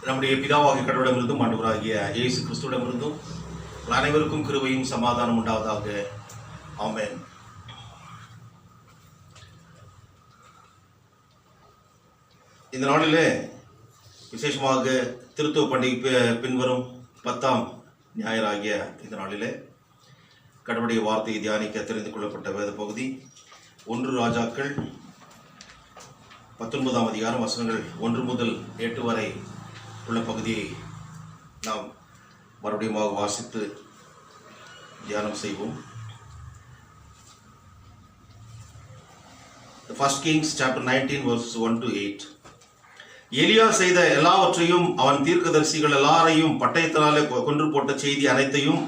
நம்முடைய பிதாவாகிய கடவுளிடமிருந்தும் ஆண்டவராகிய இயேசு கிறிஸ்துவிடமிருந்தும் அனைவருக்கும் கிருபையும் சமாதானம் உண்டாவதாக. ஆமென். இந்த நாளிலே விசேஷமாக திருத்துவ பண்டிகை பின்வரும் 10ஆம் ஞாயிறாகிய இந்த நாளிலே கடவுளுடைய வார்த்தையை தியானிக்க தெரிந்து கொள்ளப்பட்ட வேத பகுதி 1 ராஜாக்கள் 19ஆம் அதிகாரம் வசனங்கள் 1 முதல் 8 வரை உள்ள பகுதியை நாம் மறுபடியும் வாசித்து தியானம் செய்வோம். First Kings chapter 19 verses 1 to 8. எலியா செய்த எல்லாவற்றையும் அவன் தீர்க்கதரிசிகள் எல்லாரையும் பட்டயத்தினாலே கொன்று போட்ட செய்தி அனைத்தையும்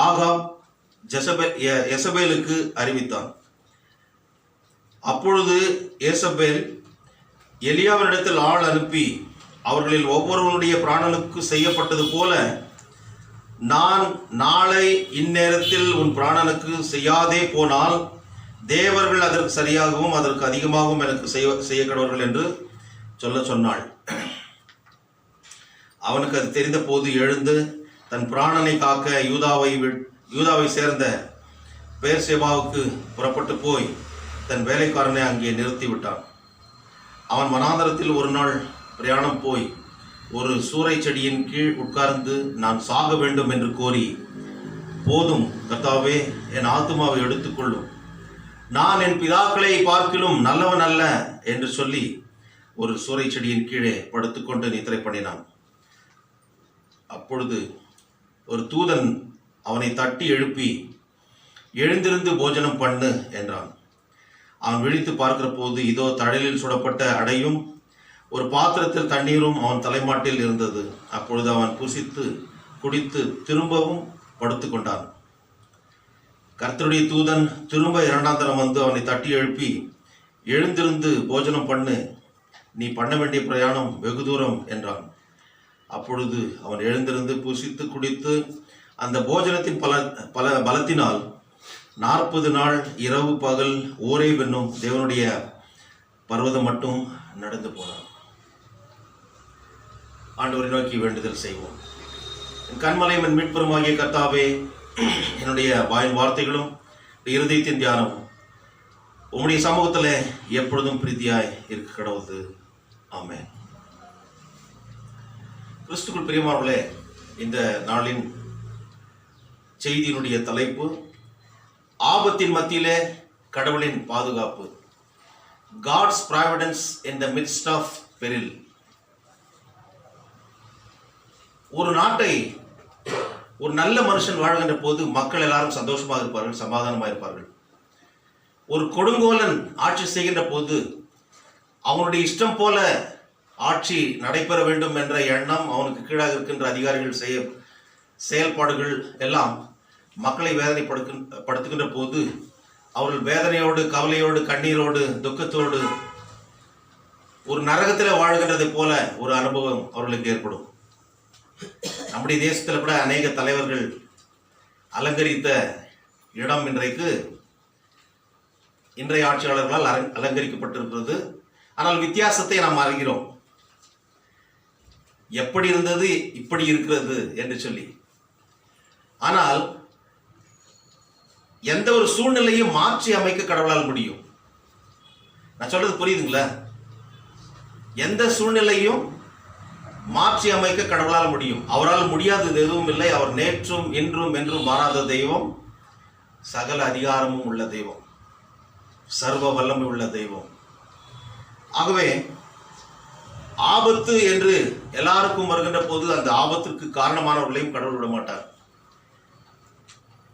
ஆகாப் யேசபேலுக்கு அறிவித்தான். அப்பொழுது யேசபேல் எலியாவினிடத்தில் ஆள் அனுப்பி அவர்களில் ஒவ்வொருவனுடைய பிராணனுக்கு செய்யப்பட்டது போல நான் நாளை இந்நேரத்தில் உன் பிராணனுக்கு செய்யாதே போனால் தேவர்கள் அதற்கு சரியாகவும் அதற்கு அதிகமாகவும் எனக்கு செய்ய கடவர்கள் என்று சொன்னாள். அவனுக்கு அது தெரிந்த போது எழுந்து தன் பிராணனை காக்க யூதாவை சேர்ந்த பெயர்சேபாவுக்கு புறப்பட்டு போய் தன் வேலைக்காரனை அங்கே நிறுத்திவிட்டான். அவன் வனாந்தரத்தில் ஒரு நாள் பிரயாணம் போய் ஒரு சூறை செடியின் கீழ் உட்கார்ந்து நான் சாக வேண்டும் என்று கோரி, போதும் கர்த்தாவே, என் ஆத்துமாவை எடுத்துக்கொள்ளும், நான் என் பிதாக்களை பார்க்கிலும் நல்லவன் அல்ல என்று சொல்லி ஒரு சூறை செடியின் கீழே படுத்துக்கொண்டு நித்திரை பண்ணினான். அப்பொழுது ஒரு தூதன் அவனை தட்டி எழுப்பி, எழுந்திருந்து போஜனம் பண்ணு என்றான். அவன் விழித்து பார்க்கிற போது இதோ தழலில் சுடப்பட்ட அடையும் ஒரு பாத்திரத்தில் தண்ணீரும் அவன் தலைமாட்டில் இருந்தது. அப்பொழுது அவன் புசித்து குடித்து திரும்பவும் படுத்து கொண்டான். கர்த்தருடைய தூதன் திரும்ப 2ஆம் தரம் வந்து அவனை தட்டி எழுப்பி, எழுந்திருந்து போஜனம் பண்ணு, நீ பண்ண வேண்டிய பிரயாணம் வெகு தூரம் என்றான். அப்பொழுது அவன் எழுந்திருந்து புசித்து குடித்து அந்த போஜனத்தின் பலத்தினால் 40 நாள் இரவு பகல் ஓரேப் என்னும் தேவனுடைய பர்வதம் மட்டும் நடந்து போனான். ஆண்டவரை நோக்கி வேண்டுதல் செய்வோம். என் கண்மலையும் என் மீட்பெருமாகிய கர்த்தாவே, என்னுடைய வாயின் வார்த்தைகளும் இருதயத்தின் தியானமும் உம்முடைய சமூகத்தில் எப்பொழுதும் பிரீதியாய் இருக்க கடவுது. ஆமென். கிறிஸ்துக்குள் பிரியமானவர்களே, இந்த நாளின் செய்தியினுடைய தலைப்பு ஆபத்தின் மத்தியிலே கடவுளின் பாதுகாப்பு. God's providence in the midst of peril. ஒரு நாட்டை ஒரு நல்ல மனுஷன் வாழ்கின்ற போது மக்கள் எல்லாரும் சந்தோஷமாக இருப்பார்கள், சமாதானமாக இருப்பார்கள். ஒரு கொடுங்கோலன் ஆட்சி செய்கின்ற போது அவனுடைய இஷ்டம் போல ஆட்சி நடைபெற வேண்டும் என்ற எண்ணம், அவனுக்கு கீழாக இருக்கின்ற அதிகாரிகள் செயல்பாடுகள் எல்லாம் மக்களை வேதனைப்படுத்துகின்ற போது அவர்கள் வேதனையோடு, கவலையோடு, கண்ணீரோடு, துக்கத்தோடு ஒரு நரகத்தில் வாழ்கின்றதை போல ஒரு அனுபவம் அவர்களுக்கு ஏற்படும். நம்முடைய தேசத்தில் கூட அநேக தலைவர்கள் அலங்கரித்த இடம் இன்றைய ஆட்சியாளர்களால் அலங்கரிக்கப்பட்டிருக்கிறது. ஆனால் வித்தியாசத்தை நாம் அறிகிறோம். எப்படி இருந்தது இப்படி இருக்கிறது என்று சொல்லி. ஆனால் எந்த ஒரு சூழ்நிலையும் மாற்றி அமைக்க கடவுளால் முடியும். நான் சொல்றது புரியுதுங்களா? எந்த சூழ்நிலையும் மாற்றி அமைக்க கடவுளால் முடியும். அவரால் முடியாதது எதுவும் இல்லை. அவர் நேற்றும் இன்றும் என்றும் மாறாத தெய்வம், சகல அதிகாரமும் உள்ள தெய்வம், சர்வ வல்லமை உள்ள தெய்வம். ஆகவே ஆபத்து என்று எல்லாருக்கும் வருகின்ற போது அந்த ஆபத்திற்கு காரணமானவர்களையும் கடவுள் விட மாட்டார்.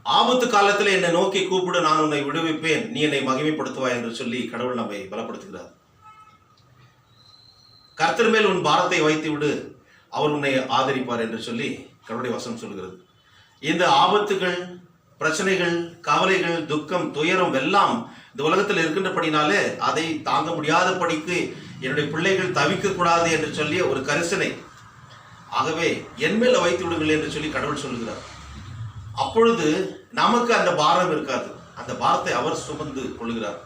ஆபத்து காலத்தில் என்னை நோக்கி கூப்பிடு, நான் உன்னை விடுவிப்பேன், நீ என்னை மகிமைப்படுத்துவாய் என்று சொல்லி கடவுள் நம்மை பலப்படுத்துகிறார். கர்த்தர் மேல் உன் பாரத்தை வைத்து விடு, அவர் உன்னை ஆதரிப்பார் என்று சொல்லி கடவுளுடைய வசனம் சொல்கிறது. இந்த ஆபத்துகள், பிரச்சனைகள், கவலைகள், துக்கம், துயரம் எல்லாம் இந்த உலகத்தில் இருக்கின்றபடினாலே அதை தாங்க முடியாத படிக்கு என்னுடைய பிள்ளைகள் தவிக்க கூடாது என்று சொல்லி ஒரு கரிசனை. ஆகவே என் மேல வைத்து விடுங்கள் என்று சொல்லி கடவுள் சொல்லுகிறார். அப்பொழுது நமக்கு அந்த பாரம் இருக்காது. அந்த பாரத்தை அவர் சுமந்து கொள்கிறார்.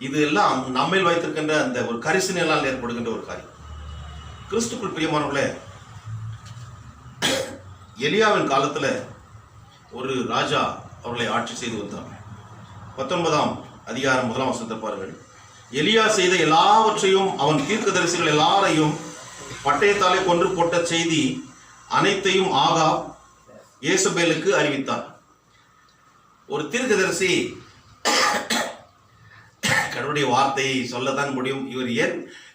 இது எல்லாம் நம்மில் வைத்திருக்கின்ற அந்த ஒரு கரிசனையால் ஏற்படுகின்ற ஒரு காரியம். கிறிஸ்துக்குள் பிரியமானவர்களே, எலியாவின் காலத்தில் ஒரு ராஜா அவர்களை ஆட்சி செய்து வந்தார். 19ஆம் அதிகாரம் 1ஆம் வசனத்தை பாருங்கள். எலியா செய்த எல்லாவற்றையும் அவன் தீர்க்கதரிசிகள் எல்லாரையும் பட்டயத்தாலே கொன்று போட்ட செய்தி அனைத்தையும் ஆகாப் யேசபேலுக்கு அறிவித்தான். ஒரு தீர்க்கதரிசி கடவுளுடைய வார்த்தையை சொல்லத்தான் முடியும். இவர் ஏன்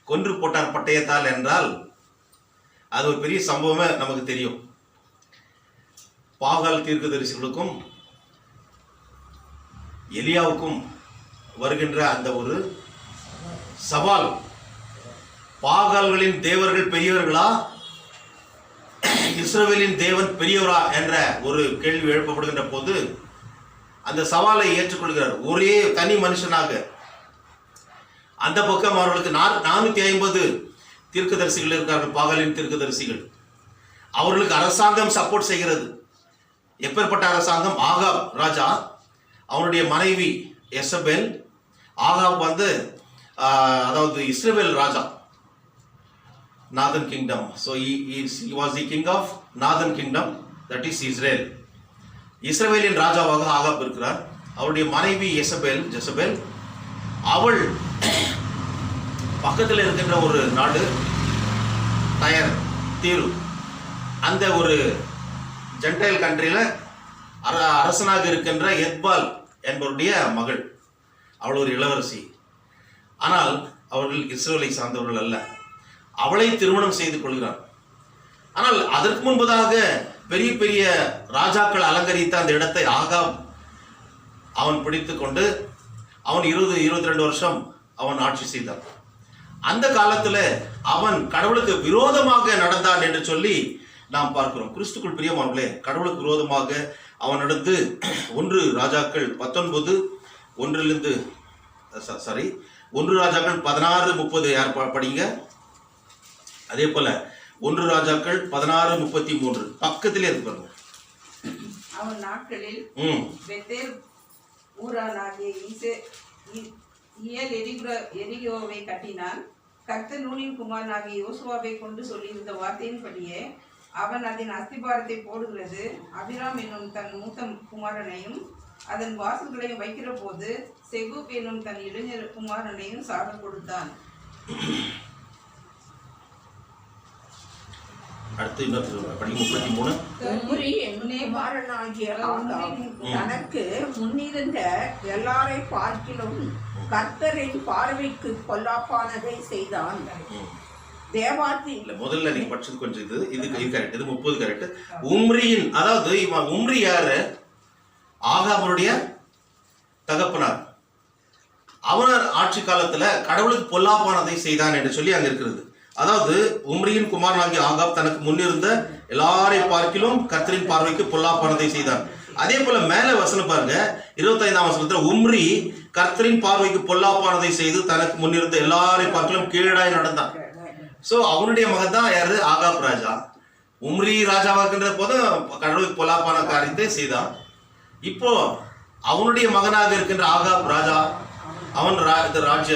கொன்று போட்டார் பட்டயத்தால் என்றால் அது ஒரு பெரிய சம்பவமே நமக்கு தெரியும். பாகால் தீர்க்கதரிசிகளுக்கும் எலியாவுக்கும் வருகின்ற அந்த ஒரு சவால், பாகால்களின் தேவர்கள் பெரியவர்களா, இஸ்ரவேலின் தேவன் பெரியவரா என்ற ஒரு கேள்வி எழுப்பப்படுகின்ற போது அந்த சவாலை ஏற்றுக்கொள்கிறார். ஒரே தனி மனுஷனாக அந்த பக்கம் அவர்களுக்கு 450 தீர்க்கதரிசிகள் இருக்கிறார்கள், பாகாலின் தீர்க்கதரிசிகள். அவர்களுக்கு அரசாங்கம் சப்போர்ட் செய்கிறது. எப்பேற்பட்ட அரசாங்கம்? ஆகாப் ராஜா, அவனுடைய மனைவி யேசபேல். ஆகாப் அதாவது இஸ்ரவேல் ராஜா, northern kingdom. So he was the king of northern kingdom, that is Israel. இஸ்ரவேலின் ராஜாவாக ஆகாப் இருக்கிறார். அவருடைய மனைவி ஜெசபேல். அவள் பக்கத்தில் இருக்கின்ற ஒரு நாடு டயர் தீரு, அந்த ஒரு ஜென்டைல் கண்ட்ரியில் அரசனாக இருக்கின்ற எத்பால் என்பவருடைய மகள். அவள் ஒரு இளவரசி. ஆனால் அவர்கள் இஸ்ரவேலை சார்ந்தவர்கள் அல்ல. அவளை திருமணம் செய்து கொள்கிறார். ஆனால் அதற்கு முன்பதாக பெரிய பெரிய ராஜாக்கள் அலங்கரித்த அந்த இடத்தை ஆகாப் அவன் பிடித்து கொண்டு அவன் 22 வருஷம் அவன் ஆட்சி செய்தான். அந்த காலத்தில் அவன் கடவுளுக்கு விரோதமாக நடந்தான் என்று சொல்லி நாம் பார்க்கிறோம். கிறிஸ்துக்குள் பிரியமானவர்களே, கடவுளுக்கு விரோதமாக அவன் நடந்து 1 ராஜாக்கள் 16:30 யார் படிங்க. அதே போல 1 ராஜாக்கள் 16:33 பக்கத்திலே இருப்பாங்க. அவன் நாட்களில் பெத்தேல் ஊரானாகிய எரிகோவை கட்டினான். கர்த்தர் நூனின் குமாரனாகிய யோசுவாவை கொண்டு சொல்லியிருந்த வார்த்தையின்படியே அவன் அதன் அஸ்திபாரத்தை போடுகிறது. அபிராம் என்னும் தன் மூத்த குமாரனையும் அதன் வாசல்களையும் வைக்கிற போது செகூப் என்னும் தன் இளைஞர் குமாரனையும் சாக கொடுத்தான். அடுத்து இன்னொரு 33. தனக்கு முன்னிருந்த எல்லாரை பார்க்கிலும் கர்த்தரின் பார்வைக்கு பொல்லாப்பானதை செய்தான். முதல்ல நீங்க படிச்சது கொஞ்சம் இது கரெக்ட். இது 30 கரெக்ட். உம்ரியின், அதாவது உம்ரி யாரு? ஆகாபுடைய தகப்பனார். அவனர் ஆட்சி காலத்துல கடவுளுக்கு பொல்லாப்பானதை செய்தான் என்று சொல்லி அங்க இருக்கிறது. அதாவது உம்ரியின் குமாரனாகிய ஆகாப் தனக்கு முன்னிருந்த எல்லாரை பார்க்கிலும் கர்த்தரின் பார்வைக்கு பொல்லாப்பானதை செய்தான். அதே போல மேல வசனம் பாருங்க, 25ஆம் வசனத்துல உம்ரி கர்த்தரின் பார்வைக்கு பொல்லாப்பானதை செய்து தனக்கு முன்னிருந்த எல்லாரை பார்க்கிலும் கீழாய் நடந்தான். சோ அவனுடைய மகன் தான் யாரு? ஆகாப் ராஜா. உம்ரி ராஜாவாக்குன்ற போது கடவுளுக்கு பொல்லாப்பான காரியத்தை செய்தான். இப்போ அவனுடைய மகனாக இருக்கின்ற ஆகாப் ராஜா, அவன் ராஜ்ய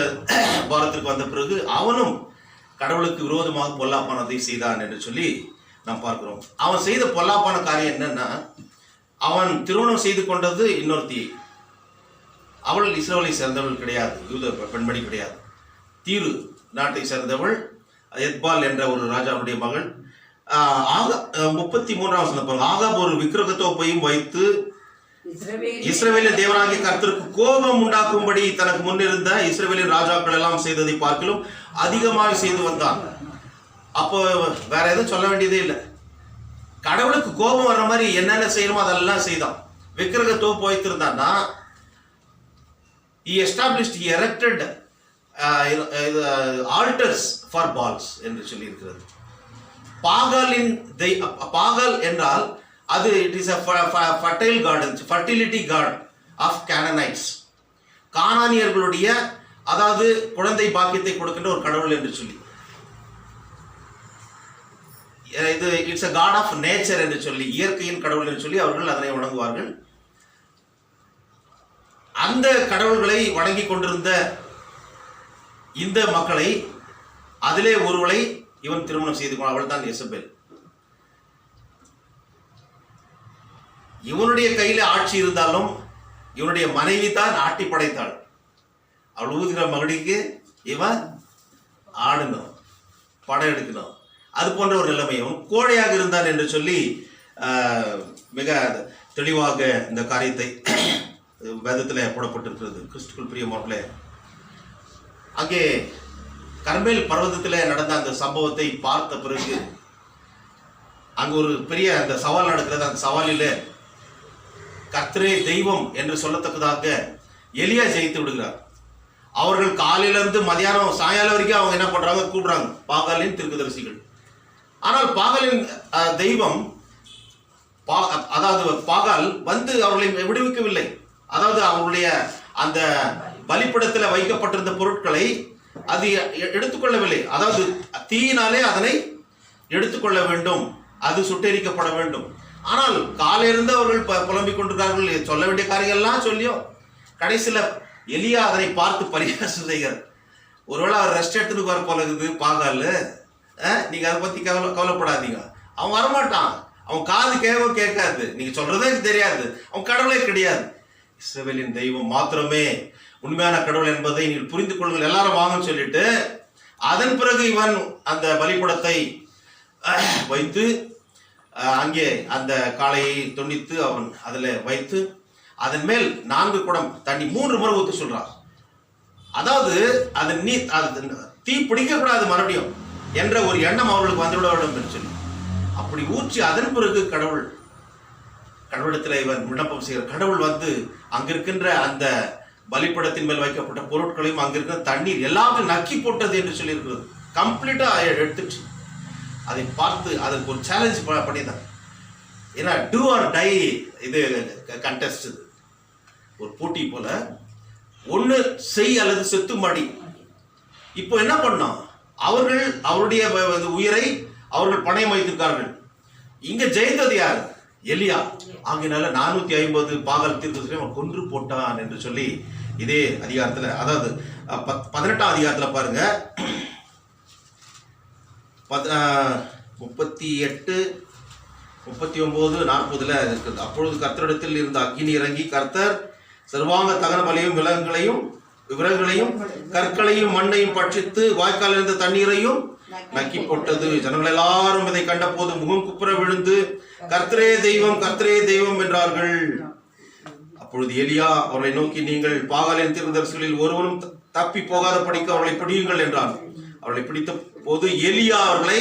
பாரத்திற்கு வந்த பிறகு அவனும் கடவுளுக்கு விரோதமாக பொல்லாப்பானதை செய்தான் என்று சொல்லி நாம் பார்க்கிறோம். அவன் செய்த பொல்லாப்பான காரியம் என்னன்னா, அவன் திருமணம் செய்து கொண்டது இன்னொருத்தி. அவள் இஸ்ரவேலை சேர்ந்தவள் கிடையாது, யூத பெண்மணி கிடையாது. தீரு நாட்டை சேர்ந்தவள் எத்பால் என்ற ஒரு ராஜாவுடைய மகள். 33ஆம் வசனம், ஆகாப் ஒரு விக்கிரகத்தோப்பையும் வைத்து இஸ்ரவேலின் தேவனாகிய கர்த்தருக்கு கோபம் உண்டாக்கும்படி தனக்கு முன்னிருந்த இஸ்ரவேலின் ராஜாக்கள் எல்லாம் செய்ததை பார்க்கலும் அதிகமாக செய்து வந்தான். அப்போ வேற எதுவும் சொல்ல வேண்டியதே இல்லை. கடவுளுக்கு கோபம் வர்ற மாதிரி என்னென்ன செய்யணுமோ அதெல்லாம் செய்தான். விக்கிரக தோப்பு வைத்திருந்தான்னா he erected altars for balls என்று சொல்லி இருக்கிறது. பாகால் என்றால் அது it is fertile garden, fertility god of Canaanites. கானானியர்களுடைய, அதாவது குழந்தை பாக்கியத்தை கொடுக்கின்ற ஒரு கடவுள் என்று சொல்லி, இது it's a god of nature என்று சொல்லி, இயற்கையின் கடவுள் என்று சொல்லி அவர்கள் அதனை வணங்குவார்கள். அந்த கடவுள்களை வணங்கி கொண்டிருந்த இந்த மக்களை அதிலே ஒருவளை இவன் திருமணம் செய்து கொண்டான். அவள் தான் எசபேல். இவனுடைய கையில ஆட்சி இருந்தாலும் இவனுடைய மனைவி தான் ஆட்டி படைத்தாள். அவள் ஊதுகிற மகடிக்கு இவன் ஆடணும், படம் எடுக்கணும். அது போன்ற ஒரு நிலைமையும் கோழையாக இருந்தான் என்று சொல்லி மிக தெளிவாக இந்த காரியத்தை வேதத்தில் போடப்பட்டிருக்கிறது. கிறிஸ்துக்குள் பிரியமானவர்களே, அங்கே கர்மேல் பர்வதத்தில் நடந்த அந்த சம்பவத்தை பார்த்த பிறகு அங்கு ஒரு பெரிய அந்த சவால் நடக்கிறது. அந்த சவாலில் கர்த்தரே தெய்வம் என்று சொல்லத்தக்கதாக எலியா ஜெயித்து விடுகிறார். அவர்கள் காலையிலிருந்து மதியானம் சாயங்காலம் வரைக்கும் அவங்க என்ன பண்றாங்க, கூப்பிடுறாங்க பாகாலின் தீர்க்கதரிசிகள். ஆனால் பாகாலின் தெய்வம் அதாவது பாகால் வந்து அவர்களை விடுவிக்கவில்லை. அதாவது அவருடைய அந்த பலிப்பிடத்தில் வைக்கப்பட்டிருந்த பொருட்களை அது எடுத்துக்கொள்ளவில்லை. அதாவது தீயினாலே அதனை எடுத்துக்கொள்ள வேண்டும், அது சுட்டெரிக்கப்பட வேண்டும். ஆனால் காலையிலிருந்து அவர்கள் புலம்பிக் கொண்டிருக்கிறார்கள், சொல்ல வேண்டிய காரியங்கள்லாம் சொல்லியோ கடைசியில் எலியா அதனை பார்த்து பரிகாசம் செய்கிறார். ஒருவேளை அவர் ரெஸ்ட் எடுத்துட்டு வர போல இருக்குது பாகால், நீங்க அதை பத்தி கவலைப்படாதீங்க. அவன் வரமாட்டான், அவன் காது கேட்காது, நீங்க சொல்றதே தெரியாது, அவன் கடவுளே கிடையாது. இஸ்ரவேலின் தெய்வம் மாத்திரமே உண்மையான கடவுள் என்பதை நீங்கள் புரிந்து கொள்ளுங்கள், எல்லாரும் வாங்கன்னு சொல்லிட்டு அதன் பிறகு இவன் அந்த பலிபடத்தை வைத்து அங்கே அந்த காளையை துண்டித்து அவன் அதில் வைத்து அதன் மேல் 4 குடம் தண்ணி 3 முறை ஊற்ற சொல்றான். அதாவது அது தீ பிடிக்கக்கூடாது மறுபடியும் என்ற ஒரு எண்ணம் அவர்களுக்கு வந்துவிட வேண்டும் என்று சொல்லி அப்படி ஊற்றி அதன் பிறகு கடவுளிடத்தில் இவன் விண்ணப்பம் செய்கிற கடவுள் வந்து அங்கிருக்கின்ற அந்த பலிப்படத்தின் மேல் வைக்கப்பட்ட பொருட்களையும் அங்கிருக்கிற தண்ணீர் எல்லாத்தையும் நக்கி போட்டது என்று சொல்லி இருக்கிறது. கம்ப்ளீட்டா எடுத்துச்சு. அதை பார்த்து அதற்கு ஒரு சேலஞ்ச் பண்ணியிருந்தாங்க. ஏன்னா டூ ஆர் டை இது கண்டெஸ்ட், ஒரு போட்டி போல, ஒன்று செய் அல்லது செத்து மடி. இப்போ என்ன பண்ணோம், அவர்கள் அவருடைய உயிரை அவர்கள் பணயம் வைத்திருக்கார்கள். இங்க ஜெயித்தது யார், எலியா. ஆகினால 450 பாகால் தீர்க்கதரிசிகளை அவன் கொன்று போட்டான் என்று சொல்லி இதே அதிகாரத்தில், அதாவது 18ஆம் அதிகாரத்தில் பாருங்க, 38, 39, 40 இருக்குது. அப்பொழுது கர்த்தரிடத்தில் இருந்த அக்கினி இறங்கி கர்த்தர் சர்வாங்க தகன பலியும் விறகுகளையும் கற்களையும் மண்ணையும் பட்சித்து வாய்க்கால் இருந்த தண்ணீரையும் நக்கி போட்டது. ஜனங்கள் எல்லாரும் இதை கண்ட போது முகம் குப்புற விழுந்து கர்த்தரே தெய்வம் என்றார்கள். அப்பொழுது எலியா அவர்களை நோக்கி, நீங்கள் பாகாலின் தீர்க்கதரிசிகளில் ஒருவரும் தப்பி போகாத படிக்க அவர்களை பிடியுங்கள் என்றான். அவர்களை பிடித்த போது எலியா அவர்களை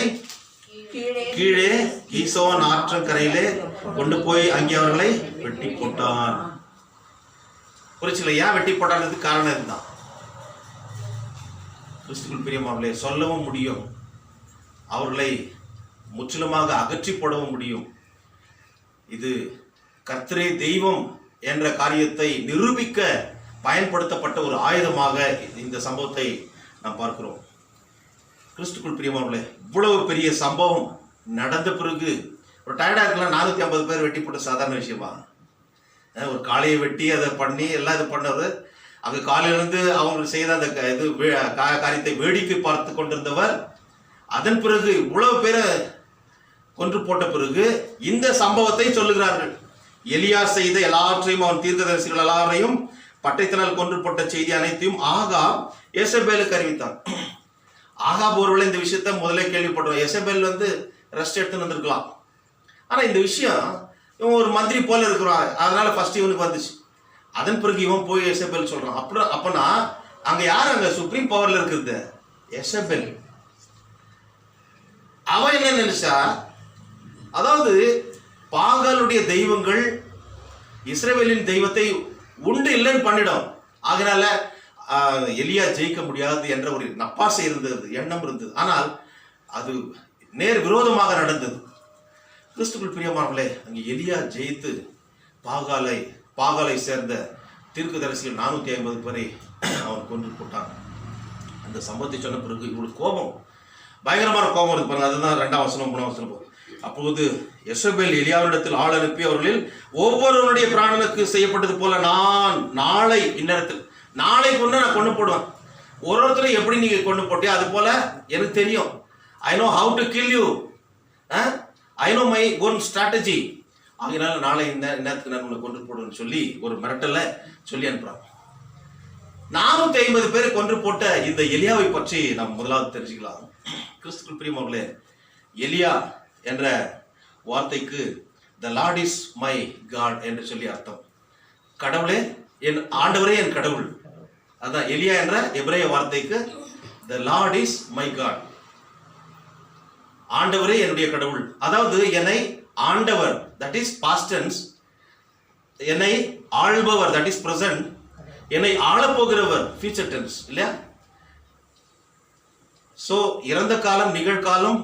கீழே கீசோன் ஆற்றங்கரையிலே கொண்டு போய் அங்கே அவர்களை வெட்டி போட்டான். புரிச்சுல, ஏன் வெட்டி போட்டானதுக்கு காரணம் இதுதான். கிறிஸ்துவுக்குள் பிரியமானவர்களே, சொல்லவும் முடியும், அவர்களை முற்றிலுமாக அகற்றி போடவும் முடியும். இது கர்த்தரே தெய்வம் என்ற காரியத்தை நிரூபிக்க பயன்படுத்தப்பட்ட ஒரு ஆயுதமாக இந்த சம்பவத்தை நாம் பார்க்கிறோம். கிறிஸ்துக்குள் பிரியமானவர்களே, இவ்வளவு பெரிய சம்பவம் நடந்த பிறகு ஒரு டயர்டாக இருக்கலாம். 450 பேர் வெட்டி போட்ட சாதாரண விஷயமா? ஒரு காளையை வெட்டி அதை பண்ணி எல்லாம் இது பண்ணது. அங்கே காலையிலிருந்து அவங்க செய்த அந்த காரியத்தை வேடிக்கை பார்த்து கொண்டிருந்தவர் அதன் பிறகு இவ்வளவு பேரை கொன்று போட்ட பிறகு இந்த சம்பவத்தை சொல்லுகிறார்கள். எலியா செய்த எல்லாவற்றையும் அவன் தீர்க்கதரிசிகள் எல்லாரையும் பட்டயத்தினால் கொன்று போட்ட செய்தி அனைத்தையும் ஆகாப் எசபேலுக்கு அறிவித்தான். ஆகாப் ஒருவேளை இந்த விஷயத்த முதலே கேள்விப்பட்டோம். எசபேல் ரெஸ்ட் எடுத்துன்னு வந்திருக்கலாம். ஆனா இந்த விஷயம் இவன் ஒரு மந்திரி போல இருக்கிறான், அதனால ஃபர்ஸ்ட் இவனுக்கு வந்துச்சு. அதன் பிறகு இவன் போய் எசபேல் சொல்றான். அப்பனா அங்க யார் அங்க சுப்ரீம் பவர்ல இருக்கிறது? எசபேல். அவன் என்ன நினைச்சா, அதாவது பாகாலுடைய தெய்வங்கள் இஸ்ரவேலின் தெய்வத்தை உண்டு இல்லைன்னு பண்ணிடும், அதனால எலியா ஜெயிக்க முடியாது என்ற ஒரு நப்பாசை இருந்தது, எண்ணம் இருந்தது. ஆனால் அது நேர் விரோதமாக நடந்தது. கிறிஸ்துக்குள் பிரியமானவர்களே, அங்கே எலியா ஜெயித்து பாகாலை சேர்ந்த தீர்க்கதரிசிகள் 450 பேரை அவன் கொன்று போட்டான். அந்த சம்பவத்தை சொன்ன பிறகு இவளுக்கு கோபம், பயங்கரமான கோபம் இருக்கு பாருங்க. அதுதான் 2ஆம் வசனம் 3ஆம் வசனம். அப்போது எசபேல் எலியாவிடத்தில் ஆள் அனுப்பி அவர்களில் ஒவ்வொருவனுடைய பிராணனுக்கு செய்யப்பட்டது போல நான் நாளை இந்நேரத்தில், நாளை கொண்டு நான் கொண்டு போடுவேன். ஒருத்தரும் எப்படி நீங்க கொண்டு போட்டியோ அது போல எனக்கு தெரியும். I know how to kill you, I know my own strategy. ஆகினால நாளை இந்த நேரத்துக்கு நான் உங்களை கொண்டு போடுன்னு சொல்லி ஒரு மிரட்டலை சொல்லி அனுப்புறாங்க. 450 பேரை கொன்று போட்ட இந்த எலியாவை பற்றி நாம் முதலாவது தெரிஞ்சுக்கலாம். கிறிஸ்துக்குள் பிரியமானவர்களே, எலியா என்ற வார்த்தைக்கு த லார்ட் இஸ் மை காட் என்று சொல்லி அர்த்தம். கடவுளே என் ஆண்டவரே என் கடவுள். அதான் எலியா என்ற எபிரேய வார்த்தைக்கு த லார்ட் இஸ் மை காட், ஆண்டவரே என்னுடைய கடவுள். அதாவது என்னை ஆண்டவர், தட் இஸ் பாஸ்ட் டென்ஸ், என்னை ஆள்பவர், தட் இஸ் பிரசன்ட், என்னை ஆளப்போகிறவர் ஃபியூச்சர் டென்ஸ் இல்லையா? சோ இறந்த காலம், நிகழ்காலம்,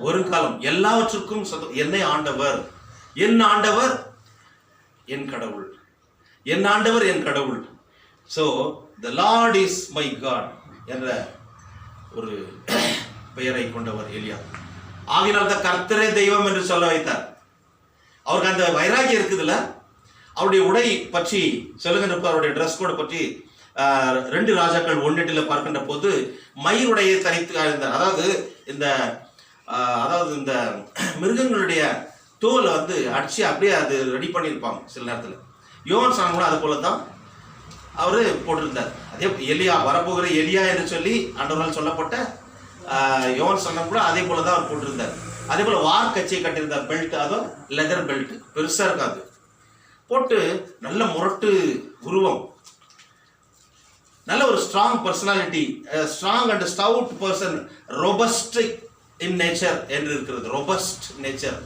வருங்காலம் எல்லாவற்றுக்கும் என்னை ஆண்டவர், என் ஆண்டவர் என் கடவுள், என் ஆண்டவர் என் கடவுள். So the Lord is my God என்ற ஒரு பெயரை கொண்டவர் எலியா. ஆகினால் தான் கர்த்தரே தெய்வம் என்று சொல்ல வைத்தார். அவருக்கு அந்த வைராகியம் இருக்குதுல்ல. அவருடைய உடை பற்றி சொல்லுகின்ற அவருடைய ட்ரெஸ் கோட் பற்றி 2 ராஜாக்கள் 1:8 பார்க்கின்ற போது மயிருடையை தரித்து இருந்தார். அதாவது இந்த மிருகங்களுடைய தோலை வந்து அடிச்சு அப்படியே அது ரெடி பண்ணியிருப்பாங்க சில நேரத்தில். யோவான் சாணம் கூட அது போல தான் அவரு போட்டிருந்தார். அதே எலியா வரப்போகிற எலியா என்று சொல்லி ஆண்டவரால் சொல்லப்பட்ட யோவான் சாணம் கூட அதே போல தான் அவர் போட்டிருந்தார். அதே போல வார் கச்சையை கட்டியிருந்தார், பெல்ட், அதுவும் லெதர் பெல்ட், பெருசா இருக்காது, போட்டு நல்ல முரட்டு உருவம், நல்ல ஒரு strong personality, strong and Stout person, robust in nature என்று இருக்கிறது. ரொபஸ்ட் நேச்சர்,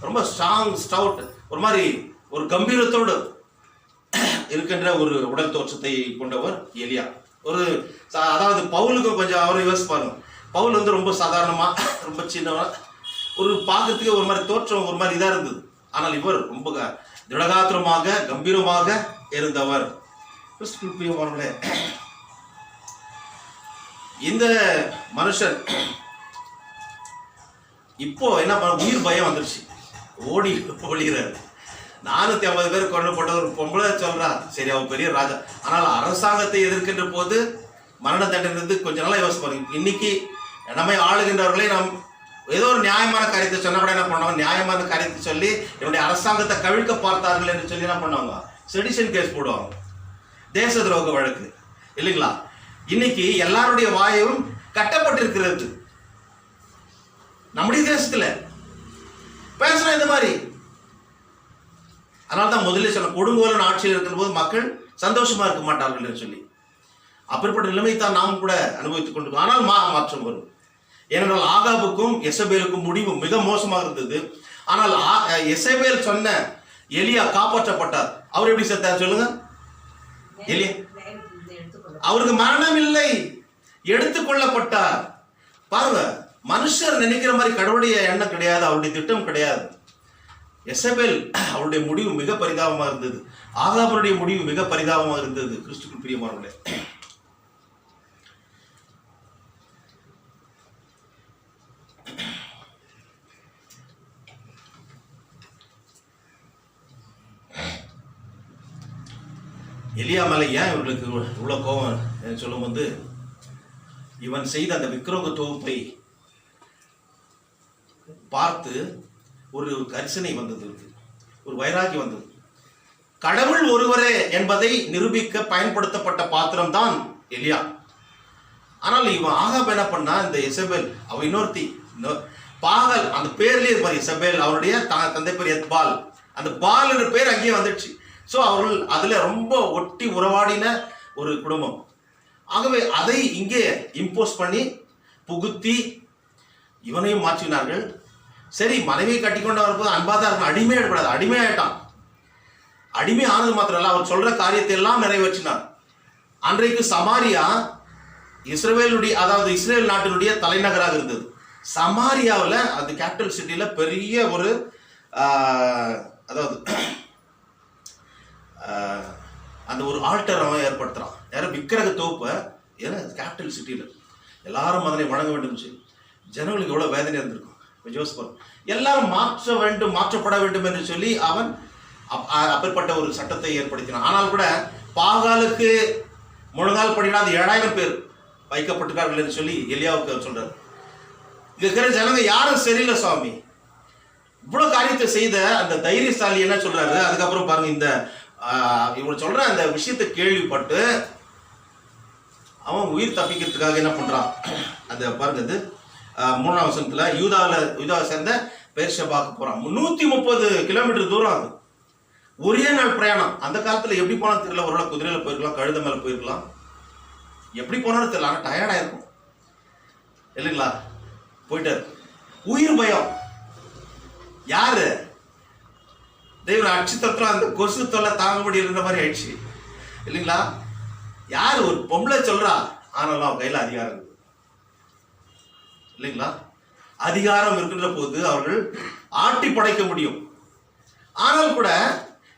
ரொம்ப ஸ்ட்ராங் ஸ்டவுட், ஒரு மாதிரி ஒரு கம்பீரத்தோடு இருக்கின்ற ஒரு உடல் தோற்றத்தை கொண்டவர் எலியா. அதாவது பவுலுக்கு கொஞ்சம் அவரை யோசிப்பாருங்க. பவுல் வந்து ரொம்ப சாதாரணமா, ரொம்ப சின்னவா, ஒரு பார்க்கறதுக்கு ஒரு மாதிரி தோற்றம் ஒரு மாதிரி இதா இருந்தது. ஆனால் இவர் ரொம்ப திடகாத்திரமாக கம்பீரமாக இருந்தவர். இந்த மனுஷன் இப்போ என்ன பண்ண, உயிர் பயம் வந்துருச்சு, ஓடுகிறார். 450 பேர் கொண்டு போட்ட ஒரு பொம்பளை சொல்றா, சரி அவன் பெரிய ராஜா, ஆனால் அரசாங்கத்தை எதிர்க்கின்ற போது மரண தண்டனை கொஞ்ச நாளா யோசிப்பாங்க. இன்னைக்கு நம்மை ஆளுகின்றவர்களை நாம் ஏதோ ஒரு நியாயமான காரியத்தை சொன்ன கூட என்ன பண்ணுவாங்க, நியாயமான காரியத்தை சொல்லி என்னுடைய அரசாங்கத்தை கவிழ்க்க பார்த்தார்கள் என்று சொல்லி என்ன பண்ணுவாங்க, செடிஷன் கேஸ் போடுவாங்க, தேச துரோக வழக்கு இல்லைங்களா? இன்னைக்கு எல்லாருடைய வாயும் கட்டப்பட்டிருக்கிறது. நம்முடைய தேசத்துல பேசணும் இந்த மாதிரி. அதனால்தான் முதலில் சொன்ன கொடுங்கோலன் ஆட்சியில் இருக்கிற போது மக்கள் சந்தோஷமா இருக்க மாட்டார்கள் என்று சொல்லி, அப்படிப்பட்ட நிலைமை தான் நாம் கூட அனுபவித்துக் கொண்டிருக்கோம். ஆனால் மாற்றம் வரும். ஏனென்றால் ஆகாபுக்கும் எசபேலுக்கும் முடிவு மிக மோசமாக இருந்தது. ஆனால் எசபேல் சொன்ன எலியா காப்பாற்றப்பட்டார். அவர் எப்படி செத்தார் சொல்லுங்க? எலியா அவருக்கு மரணம் இல்லை, எடுத்துக்கொள்ளப்பட்டார். பாருங்க, மனுஷர் நினைக்கிற மாதிரி கடவுளுடைய எண்ணம் கிடையாது, அவருடைய திட்டம் கிடையாது. எசபேல் அவருடைய முடிவு மிக பரிதாபமாக இருந்தது. ஆகாபருடைய முடிவு மிக பரிதாபமாக இருந்தது. கிறிஸ்துவுக்குள் பிரியமானவர்களே, எலியா மேலே ஏன் இவர்களுக்கு இவ்வளோ கோபம் சொல்லும் போது, இவன் செய்த அந்த விக்கிரக தொகுப்பை பார்த்து ஒரு கரிசனை வந்தது, ஒரு வைராகி வந்தது. கடவுள் ஒருவரே என்பதை நிரூபிக்க பயன்படுத்தப்பட்ட பாத்திரம் தான் எலியா. ஆனால் இவன் ஆகாப் என்ன பண்ணா, இந்த எசபேல் அவ இன்னொருத்தி பாகல், அந்த பேர்லயே இருப்பார் எசபேல், அவருடைய தந்தை பேர் எத்பால், அந்த பால் என்ற பேர் அங்கேயே வந்துடுச்சு. ஸோ அவர்கள் அதுல ரொம்ப ஒட்டி உறவாடின ஒரு குடும்பம். ஆகவே அதை இங்கே இம்போஸ் பண்ணி புகுத்தி இவனையும் மாற்றினார்கள். சரி, மனைவியை கட்டிக்கொண்டு வரும்போது அன்பா தான் இருக்கும், அடிமையாடக்கூடாது. அடிமையாயிட்டான். அடிமை ஆனது மாத்திரம் இல்ல, அவர் சொல்ற காரியத்தை எல்லாம் நிறைவேற்றினார். அன்றைக்கு சமாரியா இஸ்ரவேலுடைய, அதாவது இஸ்ரேல் நாட்டினுடைய தலைநகராக இருந்தது. சமாரியாவில் அந்த கேபிட்டல் சிட்டியில பெரிய ஒரு அதாவது அந்த ஒரு ஆல்டர் அவன் ஏற்படுத்துறான். யாரும் விக்கிரக தோப்பை, ஏன்னா கேபிட்டல் சிட்டியில் எல்லாரும் அதனை வழங்க வேண்டும் சொல்லி ஜனங்களுக்கு எவ்வளோ வேதனை இருந்திருக்கும். யோசிப்பார், எல்லாரும் மாற்றப்பட வேண்டும் என்று சொல்லி அவன் அப்படிப்பட்ட ஒரு சட்டத்தை ஏற்படுத்தினான். ஆனால் கூட பாகாலுக்கு முழங்கால் படிடாத 7000 பேர் வைக்கப்பட்டிருக்கார்கள் என்று சொல்லி எலியாவுக்கு அவர் சொல்றாரு. இங்க இருக்கிற ஜனங்க யாரும் சரியில்லை சுவாமி. இவ்வளவு காரியத்தை செய்த அந்த தைரியசாலி என்ன சொல்றாரு, அதுக்கப்புறம் பாருங்க, இந்த இவங்க சொல்ற அந்த விஷயத்தை கேள்விப்பட்டு அவன் உயிர் தப்பிக்கிறதுக்காக என்ன பண்றான், அந்த பாருங்க இது 3ஆம் வசனத்துல யூதாவை சேர்ந்த பெர்ஷெபாக்கு போறான். 130 கிலோமீட்டர் தூரம் அது, ஒரே நாள் பிரயாணம். அந்த காலத்துல எப்படி போனாலும் தெரியல, ஒரு நாள் குதிரையில போயிருக்கலாம், கழுத மேல போயிருக்கலாம், எப்படி போனாலும் தெரியல, ஆனா டயர்டா இருக்கும் இல்லைங்களா. போயிட்டாரு. உயிர் பயம். யாரு தெய்வம் அச்சுத்தத்துல அந்த கொசு தொல்லை தாங்க முடியல மாதிரி ஆயிடுச்சு இல்லைங்களா. யாரு ஒரு பொம்பளை சொல்றா, ஆனாலும் அவன் கையில அதிகாரம் இருக்கு இல்லைங்களா. அதிகாரம் இருக்கின்ற போது அவர்கள் ஆட்டி படைக்க முடியும். ஆனால் கூட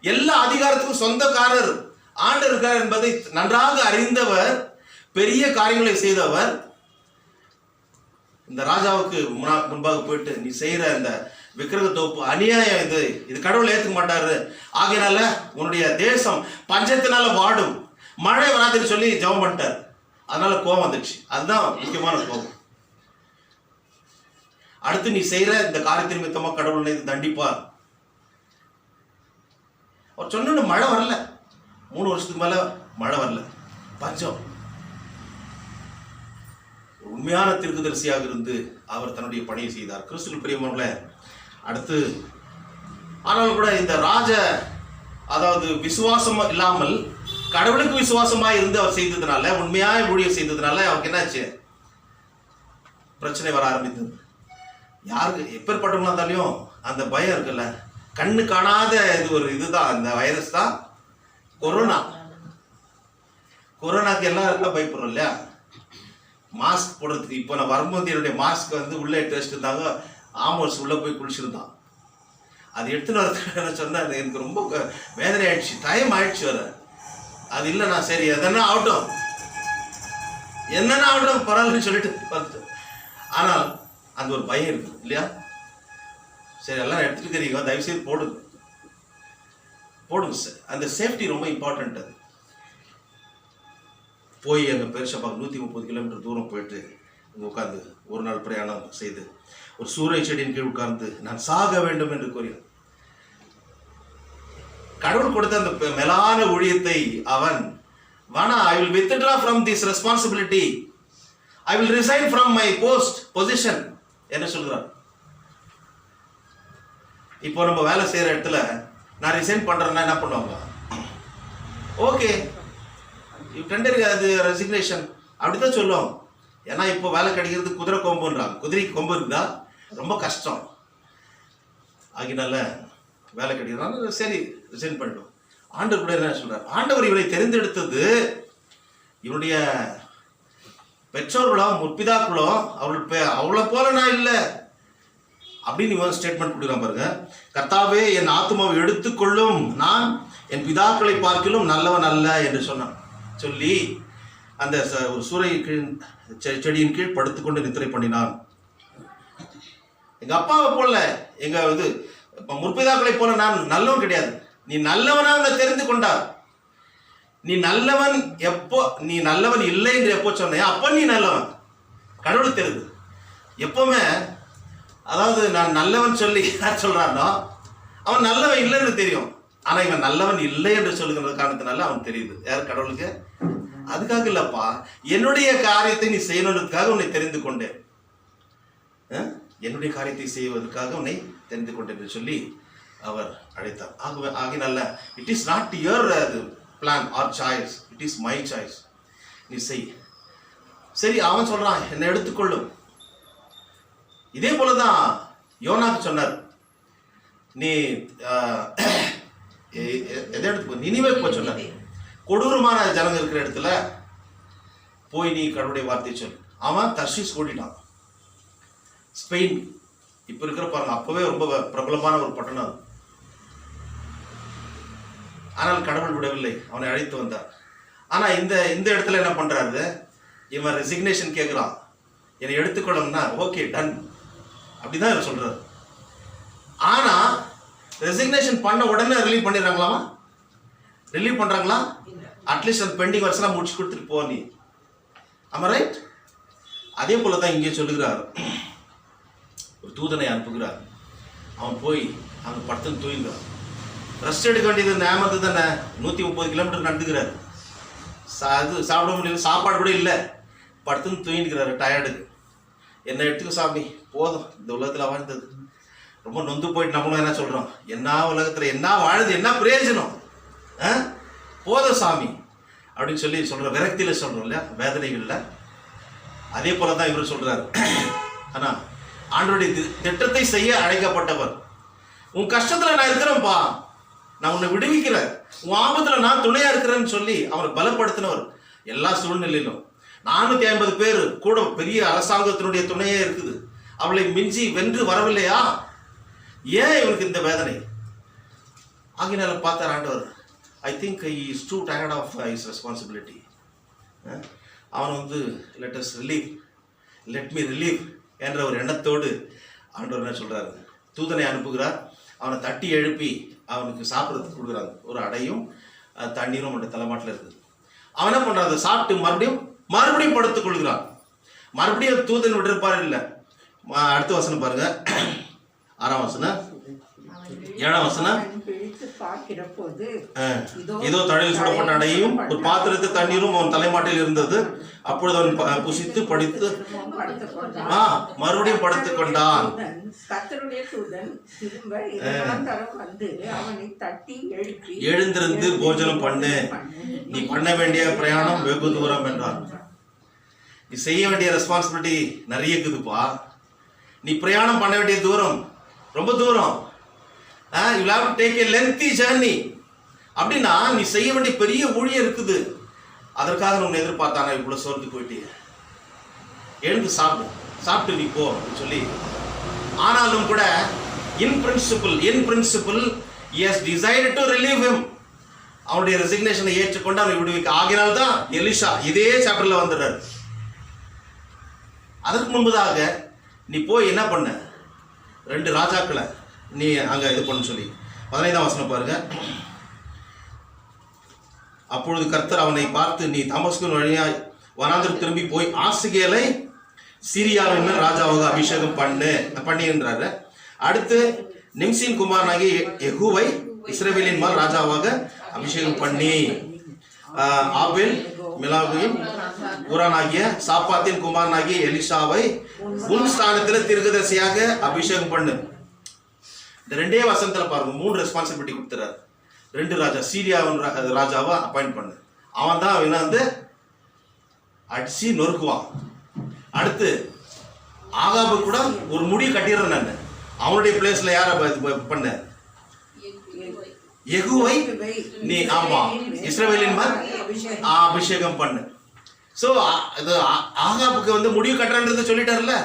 எல்லா அதிகாரத்துக்கும் சொந்தக்காரர் ஆண்டு இருக்கார் என்பதை நன்றாக அறிந்தவர், பெரிய காரியங்களை செய்தவர், இந்த ராஜாவுக்கு முன்பாக போயிட்டு நீ செய்யற இந்த விக்கிரக தோப்பு அநியாயம், இது கடவுள் ஏற்றுக்க மாட்டாரு, ஆகையினால உன்னுடைய தேசம் பஞ்சத்தினால வாடும், மழை வராதுன்னு சொல்லி ஜெபம் பண்ணிட்டார். அதனால கோபம் வந்துடுச்சு. அதுதான் முக்கியமான கோபம். அடுத்து நீ செய்யற இந்த காரியத்தின் நிமித்தமா கடவுள் தண்டிப்பார். அவர் சொன்ன மழை வரல, 3 வருஷத்துக்கு மேல மழை வரல, பஞ்சம். உண்மையான தீர்க்கதரிசியாக இருந்து அவர் தன்னுடைய பணியை செய்தார். கிறிஸ்துவில் பிரியமானவர்களே, அடுத்து ஆனால் கூட இந்த அதாவது விசுவாசம் இல்லாமல் கடவுளுக்கு விசுவாசமாக இருந்து அவர் செய்ததுனால, உண்மையாய் ஊழியர் செய்ததுனால அவருக்கு என்னாச்சு, பிரச்சனை வர ஆரம்பித்தது. யாருக்கு எப்பேற்பட்டவங்களா இருந்தாலையும் அந்த பயம் இருக்குல்ல. கண்ணு காணாத இதுதான், இந்த வைரஸ் தான் கொரோனா. கொரோனாக்கு எல்லாருக்கும் பயப்படுறோம் இல்லையா. மாஸ்க் போடுறதுக்கு இப்போ நான் வரும்போது என்னுடைய மாஸ்க் உள்ளே டெஸ்ட் இருந்தாங்க, ஆம்பர்ஸ் உள்ளே போய் குளிச்சிருந்தான். அது எடுத்துன்னு வரதுக்கு சொன்னேன், எனக்கு ரொம்ப வேதனை ஆயிடுச்சு, டைம் ஆயிடுச்சு வர. அது இல்லை, நான் சரி என்னென்ன ஆகட்டும் பரவாயில்லன்னு சொல்லிட்டு பார்த்துட்டேன். ஆனால் அந்த ஒரு பயம் இருக்கு இல்லையா. சரி எல்லாம் எடுத்துட்டு இருக்கிறீங்க, தயவுசெய்து போடுங்க சார். அந்த சேஃப்டி ரொம்ப இம்பார்ட்டன்ட். அது போய் அங்கே பெர்ஷெபாக்கு 130 கிலோமீட்டர் தூரம் போயிட்டு அங்கே உட்காந்து ஒரு நாள் பிரயாணம் செய்து ஒரு சூறை செடியின் கீழ் உட்கார்ந்து நான் சாக வேண்டும் என்று கூறினான். கடவுள் கொடுத்த அந்த மேலான ஊழியத்தை அவன் I will withdraw from this responsibility, I will resign from my position என்ன சொல்கிறான். இப்போ நம்ம வேலை செய்யற இடத்துல நான் ரிசைன் பண்றேன்னா என்ன பண்ணுவாங்க, ஓகே அது ரெசிக்னேஷன் அப்படிதான் சொல்லுவோம். ஏன்னா இப்போ வேலை கிடைக்கிறது குதிரை கொம்புன்றாங்க. குதிரைக்கு கொம்பு இருக்குதா, ரொம்ப கஷ்டம். ஆகினால வேலை கிடைக்கிறதுனால சரி ரிசைன் பண்ணிடும். ஆண்டவர் கூட என்ன சொல்றார், ஆண்டவர் இவரை தெரிந்தெடுத்தது இவனுடைய பெற்றோர்களோ முற்பிதாக்களோ அவளை போல நான் இல்லை அப்படின்னு இவன் ஸ்டேட்மெண்ட் கொடுக்குறான் பாருங்க. கர்த்தாவே என் ஆத்துமாவை எடுத்துக்கொள்ளும், நான் என் பிதாக்களை பார்க்கிலும் நல்லவன் அல்ல என்று சொன்னான். சொல்லி அந்த ஒரு சூறை செடியின் கீழ் படுத்துக்கொண்டு நித்திரை பண்ணினான். எங்க அப்பாவை போல எங்க முற்பிதாக்களை போல நான் நல்லவன் கிடையாது, நீ நல்லவனா உன்னை தெரிந்து கொண்டார். நீ நல்லவன் எப்போ, நீ நல்லவன் இல்லை என்று எப்போ சொன்ன அப்ப நீ நல்லவன். கடவுளுக்கு தெரியுது எப்பவுமே. அதாவது நான் நல்லவன் சொல்லி யார் சொல்றானோ அவன் நல்லவன் இல்லைன்னு தெரியும். ஆனா இவன் நல்லவன் இல்லை என்று சொல்லுகிற காரணத்தினால அவன் தெரியுது. யார், கடவுளுக்கு. அதுக்காக இல்லப்பா, என்னுடைய காரியத்தை நீ செய்யணுன்றதுக்காக உன்னை தெரிந்து கொண்டேன், என்னுடைய காரியத்தை செய்வதற்காக உன்னை தெரிந்து கொண்டேன் என்று சொல்லி அவர் அழைத்தார். ஆகினால it is not your plan or choice, it is my choice, நீ செய். சரி அவன் சொல்றான் என்னை எடுத்துக்கொள்ளும். இதே போலதான் யோனாக்கு சொன்னார், நீ எதை எடுத்து நினிவே போய் சொன்னார், கொடூரமான ஜனங்க இருக்கிற இடத்துல போய் நீ கடவுளுடைய வார்த்தையை சொல். அவன் தர்ஷீஸ் ஓடிட்டான். ஸ்பெயின் இப்ப இருக்கிற பாருங்க, அப்பவே ரொம்ப பிரபலமான ஒரு பட்டணம். ஆனால் கடவுள் விடவில்லை, அவனை அழைத்து வந்தார். ஆனா இந்த இடத்துல என்ன பண்றாரு, இவன் ரெசிக்னேஷன் கேட்கிறான், என்னை எடுத்துக்கொள்ளணும்னா ஓகே டன் அப்படிதான் இவர் சொல்றாரு. ஆனா ரெசிக்னேஷன் பண்ண உடனே ரிலீவ் பண்ணிடுறாங்களாமா? ரிலீவ் பண்றாங்களா? அட்லீஸ்ட் அந்த பெண்டிங் வருஷம்லாம் முடிச்சு கொடுத்துட்டு போ நீ. ஆமா ரைட்? அதே போல தான் இங்கே சொல்லுகிறார். ஒரு தூதனை அனுப்புகிறார். அவன் போய் அங்கே படுத்துன்னு தூங்கிடுறான். ரெஸ்ட் எடுக்க வேண்டியது நேமத்து தானே. 130 கிலோமீட்டர் நடந்துக்கிறார். அது சாப்பிட முடியல, சாப்பாடு கூட இல்லை, படுத்துன்னு தூங்கிக்கிறாரு டயர்டுக்கு. என்ன எடுத்துக்க சாமி, போதும் இந்த உலகத்தில் வாழ்ந்தது, ரொம்ப நொந்து போயிட்டு நம்மளும் என்ன சொல்கிறோம், என்ன உலகத்தில் என்ன வாழுது, என்ன பிரயோஜனம், போதும் சாமி அப்படின்னு சொல்லி சொல்கிறோம். விரக்தியில் சொல்கிறோம் இல்லையா, வேதனைகளில். அதே போல தான் இவர் சொல்கிறார். ஆனால் ஆண்டவருடைய திட்டத்தை செய்ய அழைக்கப்பட்டவர். உன் கஷ்டத்தில் நான் இருக்கிறேன்ப்பா, நான் உன்னை விடுவிக்கிறேன், உன் ஆபத்தில் நான் துணையாக இருக்கிறேன்னு சொல்லி அவரை பலப்படுத்தினவர். எல்லா சூழ்நிலையிலும் 450 பேர் கூட பெரிய அரசாங்கத்தினுடைய துணையே இருக்குது, அவளை மிஞ்சி வென்று வரவில்லையா? ஏன் இவனுக்கு இந்த வேதனை? ஆகினால பார்த்தார் ஆண்டவர், I think he is too tired of his responsibility. அவன் வந்து let me relieve என்ற ஒரு எண்ணத்தோடு ஆண்டவர் என்ன சொல்றாரு, தூதனை அனுப்புகிறார். அவனை தட்டி எழுப்பி அவனுக்கு சாப்பிட்றதுக்கு கொடுக்குறாங்க. ஒரு அடையும் தண்ணீரும் அவனுடைய தலைமாட்டில் இருக்குது. அவன் என்ன பண்றான், அதை சாப்பிட்டு மறுபடியும் படுத்துக் கொள்கிறான். மறுபடியும் தூதன் விட்டிருப்பாரு இல்லை. அடுத்த வசனம் பாருங்க, 6ஆம் வசனம் 7ஆம் வசனம். இதோ தழையில் சுடப்பட்ட அடையும் ஒரு பாத்திரத்தில் தண்ணீரும் அவன் தலைமாட்டில் இருந்தது. அப்பொழுது அவன் புசித்து படித்து மறுபடியும் படுத்துக் கொண்டான். எழுந்திருந்து போஜனம் பண்ணு, நீ பண்ண வேண்டிய பிரயாணம் வெகு தூரம் என்றார். நீ செய்ய வேண்டிய ரெஸ்பான்சிபிலிட்டி நிறைய இருக்குதுப்பா. நீ பிரயாணம் பண்ண வேண்டிய தூரம் ரொம்ப தூரம். You have to take a lengthy journey. அப்படின்னா நீ செய்ய வேண்டிய பெரிய ஊழியம் இருக்குது. அதற்காக உன்னை எதிர்பார்த்தானா இவ்வளோ சோர்ந்து போயிட்டு, எழுந்து சாப்பிட்டு நீ போ அப்படின்னு சொல்லி. ஆனாலும் கூட இன் principle he has decided to relieve him. அவனுடைய ரெசிக்னேஷனை ஏற்றுக்கொண்டு அவனை விடுவிக்க. ஆகினால்தான் எலிஷா இதே சாப்டர்ல வந்துடுறாரு. அதற்கு முன்பதாக நீ போய் என்ன பண்ண, 2 ராஜாக்களை நீ அங்கே இது பண்ண சொல்லி 15ஆம் வசனம் பாருங்க. அப்பொழுது கர்த்தர் அவனை பார்த்து, நீ தமஸ்குவின் வழியாய் வனாந்திரம் திரும்பி போய் ஆசிகேலை சீரியாவின் மேல் ராஜாவாக அபிஷேகம் பண்ணின்றாரு. அடுத்து நிம்சின் குமாரனாகிய யெகூவை இஸ்ரவேலின் மேல் ராஜாவாக அபிஷேகம் பண்ணி, ஆபேல் மிலாவின் ஊரானாகிய சாப்பாத்தின் குமாரனாகிய எலிஷாவை உன் ஸ்தானத்தில் தீர்க்கதரிசியாக அபிஷேகம் பண்ணு. இந்த 2 வசனத்தில் பாருங்க, 3 ரெஸ்பான்சிபிலிட்டி கொடுத்துறாரு. 2 ராஜா, சீரியாவின் ராஜாவை அப்பாயிண்ட் பண்ணு. அவன் தான் அவன் வந்து அடிச்சு நொறுக்குவான். அடுத்து ஆகாபு கூட ஒரு முடி கட்டிடுறேன் நான், அவனுடைய பிளேஸ்ல யாரை பண்ண, யெகூவை நீ இஸ்ரவேலின் மேல் அபிஷேகம் பண்ணு. ஸோ இது ஆகாபுக்கு வந்து முடிவு கட்டுறன்றது சொல்லிட்டாருல்ல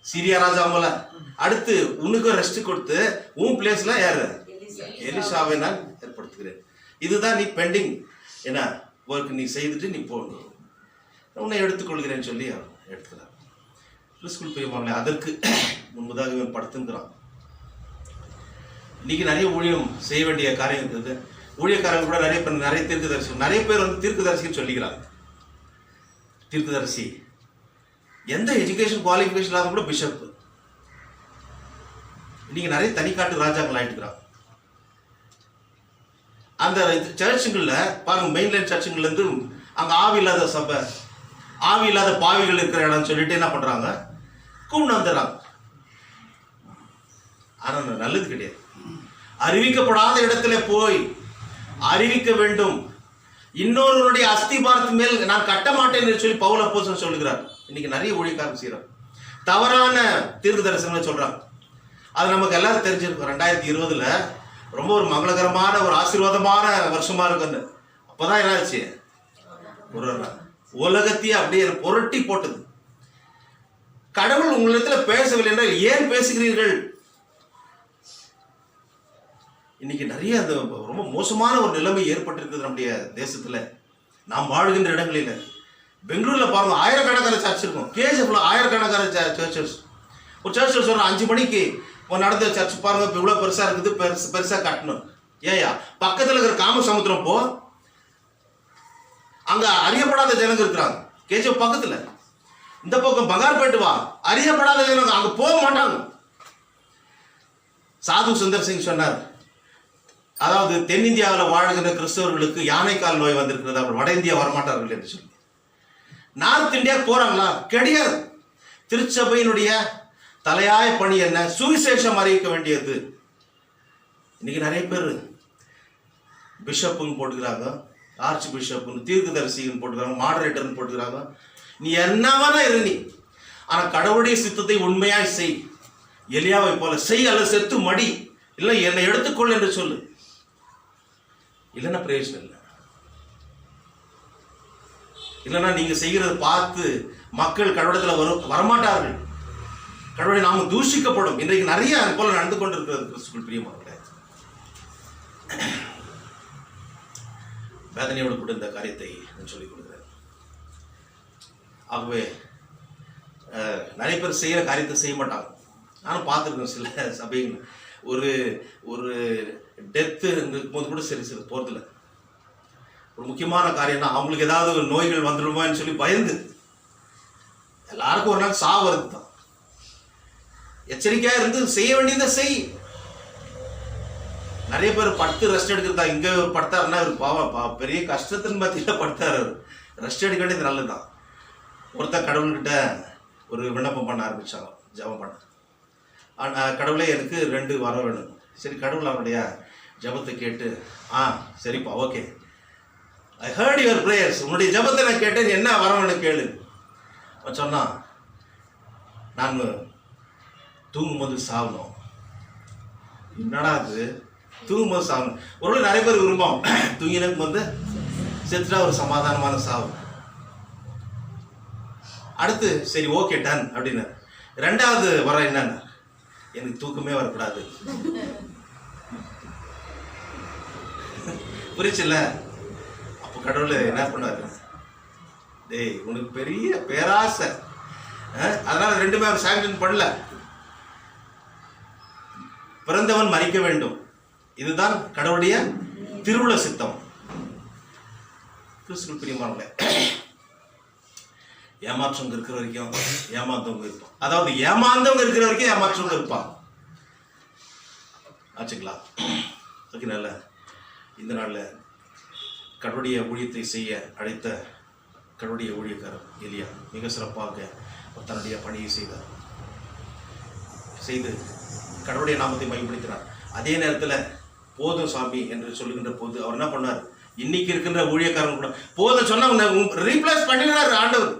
சீரியா ராஜா போல. அடுத்து உனக்கு ரெஸ்ட் கொடுத்து உன் பிளேஸ்ல யாரு, எலிஷாவை நான் ஏற்படுத்துகிறேன். இதுதான் நீ பெண்டிங் என்ன ஒர்க் நீ செய்துட்டு நீ போகணும், உன்னை எடுத்துக்கொள்கிறேன்னு சொல்லி எடுத்துக்கிறான். ஸ்கூல் போய் அதற்கு முன்பதாக இவன் படுத்துங்கிறான். இன்னைக்கு நிறைய ஊழியம் செய்ய வேண்டிய காரியம் இருக்குது. ஊழியக்காரங்க கூட நிறைய பேர் வந்து தீர்க்கதரிசின்னு சொல்லிக்கிறாங்க. தீர்க்கதரிசி எந்த எஜுகேஷன் குவாலிஃபிகேஷன் இல்லாத கூட பிஷப். இன்னைக்கு நிறைய தனிக்காட்டு ராஜாக்கள் ஆயிட்டுக்கிறாங்க. அந்த சர்ச்சுங்களில் பாருங்க, மெயின்லைன் சர்ச்சுங்கள்ல இருந்து அங்கே ஆவி இல்லாத சபை, ஆவி இல்லாத பாவிகள் இருக்கிற இடம்னு சொல்லிட்டு என்ன பண்றாங்க, கூண்டு வந்துடுறாங்க. ஆனால் நல்லது கிடையாது. அறிவிக்கப்படாத இடத்துல போய் அறிவிக்க வேண்டும். இன்னொருவருடைய அஸ்திபாரத்து மேல் நான் கட்ட மாட்டேன் என்று சொல்லி பவுல் அப்போஸ்தலன் சொல்லுகிறார். இன்னைக்கு நிறைய ஊழியக்காரங்க செய்யறாங்க, தவறான தீர்க்க தரிசனங்களை சொல்றாங்க. அது நமக்கு எல்லாரும் தெரிஞ்சிருக்கும். 2020 ரொம்ப ஒரு மங்களகரமான ஒரு ஆசீர்வாதமான வருஷமா இருக்கு. அப்பதான் என்ன ஆச்சு, ஒரு உலகத்தையே அப்படியே புரட்டி போட்டது. கடவுள் உங்களிடத்துல பேசவில்லை என்றால் ஏன் பேசுகிறீர்கள்? இன்னைக்கு நிறைய அந்த ரொம்ப மோசமான ஒரு நிலைமை ஏற்பட்டிருக்குது நம்முடைய தேசத்துல, நாம் வாழ்கின்ற இடங்களில். பெங்களூர்ல பாருங்க, ஆயிரக்கணக்கான சர்ச் இருக்கும். கேஜிஎஃப்ல ஆயிரக்கணக்கான சர்ச்சஸ். ஒரு சர்ச்சில் சொல்ற 5 மணிக்கு நடந்த சர்ச் பாருங்க, இப்போ இவ்வளோ பெருசா இருக்குது, பெருசா கட்டணும். ஏயா பக்கத்தில் இருக்கிற காமசமுத்திரம் போ, அங்க அறியப்படாத ஜனங்க இருக்கிறாங்க. கேஜிஎஃப் பக்கத்துல இந்த பக்கம் பங்கார்பேட்டு வா, அறியப்படாத ஜனங்க அங்க போக மாட்டாங்க. சாது சுந்தர் சிங் சொன்னார், அதாவது தென்னிந்தியாவில் வாழ்கின்ற கிறிஸ்தவர்களுக்கு யானைக்கால் நோய் வந்திருக்கிறது, அவர் வட இந்தியா வரமாட்டார்கள் என்று சொல்லி. நார்த் இந்தியா போறாங்களா? கிடையாது. திருச்சபையினுடைய தலையாய பணி என்ன? சுவிசேஷம் அறிவிக்க வேண்டியது. இன்னைக்கு நிறைய பேர் பிஷப்புன்னு போட்டுக்கிறாங்க, ஆர்ச் பிஷப்புன்னு, தீர்க்கதரிசின்னு போட்டுக்கிறாங்க, மாடரேட்டர்னு போட்டுக்கிறாங்க. நீ என்னவானா இரு நீ, ஆனா கடவுளுடைய சித்தத்தை உண்மையாய் செய். எலியாவை போல செய், அல்லது செத்து மடி, இல்லை என்னை எடுத்துக்கொள் என்று சொல்லு. இல்லைன்னா பிரயோஜனம் இல்லை. இல்லைன்னா நீங்க செய்கிறத பார்த்து மக்கள் கடவுளத்தில் வரமாட்டார்கள். கடவுளை நாம தூஷிக்கப்படும். இன்றைக்கு நிறைய அது போல நடந்து கொண்டிருக்கிறது. கிறிஸ்துவுக்குள் பிரியமானவர்களே, வேதனையோடு கூட இந்த காரியத்தை நான் சொல்லிக் கொடுக்கிறேன். ஆகவே நிறைய பேர் செய்கிற காரியத்தை செய்ய மாட்டாங்க. நானும் பார்த்துருக்கேன் சில சபைகள், ஒரு ஒரு டெத்து இருக்கும்போது கூட சரி போகிறதில்ல. ஒரு முக்கியமான காரியம்னா அவங்களுக்கு ஏதாவது நோய்கள் வந்துடுமோன்னு சொல்லி பயந்து, எல்லாருக்கும் ஒரு நாள் சாவு வருது தான். எச்சரிக்கையாக இருந்து செய்ய வேண்டியதை செய். நிறைய பேர் படுத்து ரெஸ்ட் எடுக்கிறதா, இங்கே படுத்தாருன்னா இவர் பாவம் பெரிய கஷ்டத்தின் மத்தியில் படுத்தாரு. ரெஸ்ட் எடுக்க வேண்டியது நல்லதுதான். ஒருத்தர் கடவுள்கிட்ட ஒரு விண்ணப்பம் பண்ண ஆரம்பித்தாங்க, ஜெபம் பண்ண. கடவுளே எனக்கு 2 வரம் வேணும். சரி, கடவுள் அவருடைய ஜெபத்தை கேட்டு, சரிப்பா okay, I heard your prayers, உன்னுடைய ஜெபத்தை நான் கேட்டேன், என்ன வரம் வேணும் கேளு. சொன்னான், நான் தூங்கும்போது சாகணும். என்னடா அது, தூங்கும்போது சாகணும்? ஒரு நிறைய பேர் விரும்பம், தூங்கினக்கு வந்து செத்துட்டா ஒரு சமாதானமான சாவு. அடுத்து சரி ஓகே டன் அப்படின்னு. 2வது வரம் என்னன்னா, எனக்கு தூக்கமே வரக்கூடாது. புரிச்சுல? அப்போ கடவுள் என்ன பண்ணாரு, டேய் உனக்கு பெரிய பேராசை, அதனால 2மே அவர் சாங்ஷன் பண்ணல. பிறந்தவன் மரிக்க வேண்டும், இதுதான் கடவுளுடைய திருவுள சித்தம். கிறிஸ்துவுக்குள் பிரியமானவர்களே, ஏமாற்றவங்க இருக்கிற வரைக்கும் ஏமாந்தவங்க இருப்பான். அதாவது ஏமாந்தவங்க இருக்கிற வரைக்கும் ஏமாற்றவங்க இருப்பான். ஆச்சுங்களா? அதனால இந்த நாளில் கடவுளுடைய ஊழியத்தை செய்ய அழைத்த கடவுளுடைய ஊழியக்காரர் எலியா மிக சிறப்பாக தன்னுடைய பணியை செய்து கடவுளுடைய நாமத்தை மையப்படுத்தினார். அதே நேரத்தில் போதும் சாமி என்று சொல்லுகின்ற போது அவர் என்ன பண்ணார், இன்னைக்கு இருக்கின்ற ஊழியக்காரன் கூட போதும் சொன்னா ரீப்ளேஸ் பண்ணினார் ஆண்டவர்.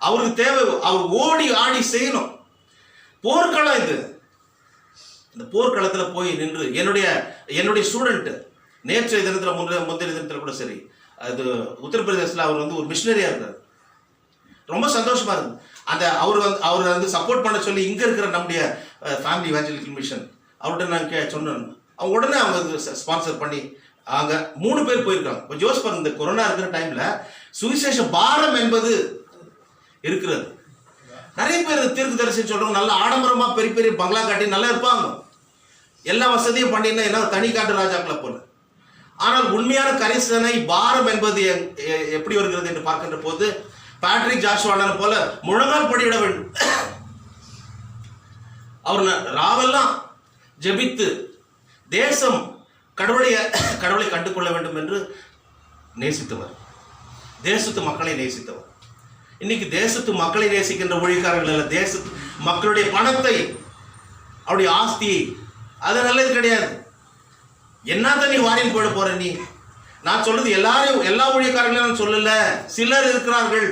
அவருக்கு தேவை, அவர் ஓடி ஆடி செய்யணும். போர்க்களம் இது. இந்த போர்க்களத்தில் போய் நின்று என்னுடைய ஸ்டூடெண்ட் நேற்றைய தினத்தில் முந்தைய தினத்தில் கூட சரி, அது உத்தரப்பிரதேசத்தில் அவர் வந்து ஒரு மிஷினரியா இருக்கார். ரொம்ப சந்தோஷமா இருக்கு. அவர் வந்து சப்போர்ட் பண்ண சொல்லி இங்க இருக்கிற நம்முடைய ஃபேமிலி இவாஞ்சலிக்கல் மிஷன் அவர்கிட்ட நான் சொன்னேன். அவங்க உடனே அவங்க ஸ்பான்சர் பண்ணி அங்க 3 பேர் போயிருக்காங்க. இப்போ ஜோஸ்பர் இந்த கொரோனா இருக்கிற டைம்ல சுவிசேஷ பாரம் என்பது இருக்கிறது. நிறைய பேர் தீர்க்கதரிசி சொல்றவங்க நல்ல ஆடம்பரமா பெரிய பெரிய பங்களா காட்டி நல்லா இருப்பாங்க, எல்லா வசதியும் பண்ணினா என்ன தனி காட்டு ராஜாக்களை போல. ஆனால் உண்மையான கரிசனை பாரம் என்பது எப்படி வருகிறது என்று பார்க்கின்ற போது பேட்ரிக் ஜாஷுவான போல முழங்கால் படியிட வேண்டும். அவர் ராவெல்லாம் ஜெபித்து தேசம் கடவுளை கண்டுகொள்ள வேண்டும் என்று நேசித்தவர், தேசத்து மக்களை நேசித்தவர். இன்னைக்கு தேசத்து மக்களை நேசிக்கின்ற ஊழியக்காரர்கள் அல்ல, தேசத்து மக்களுடைய பணத்தை, அவருடைய ஆஸ்தியை, அது நல்லது கிடையாது. என்னதான் நீ வாரின் போட போற நீ? நான் சொல்றது எல்லா ஊழியக்காரர்களையும் நான் சொல்லல. சிலர் இருக்கிறார்கள்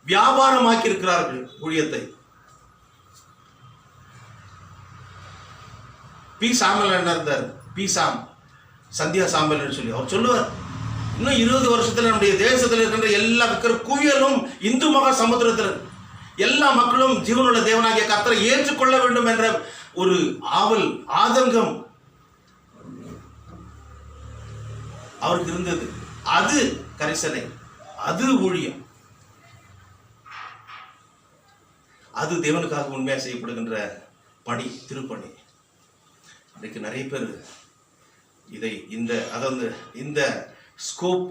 வியாபாரமாக்கி இருக்கிறார்கள் ஊழியத்தை. பி சாம்பல் என்ன இருந்தார், பி சாம் சந்தியா சாம்பல் சொல்லி அவர் சொல்லுவார், இன்னும் 20 வருஷத்துல நம்முடைய தேசத்தில் இருக்கின்ற எல்லா குவியலும் இந்து மகா சமுத்திரத்தில் எல்லா மக்களும் ஜீவனுள்ள தேவனாகிய கர்த்தரை ஏற்றுக்கொள்ள வேண்டும் என்ற ஒரு ஆவல், ஆதங்கம் அவருக்கு இருந்தது. அது கரிசனை, அது ஊழியம், அது தேவனுக்காக உண்மையாக செய்யப்படுகின்ற பணி, திருப்பணி. இன்னைக்கு நிறைய பேர் இதை இந்த ஸ்கோப்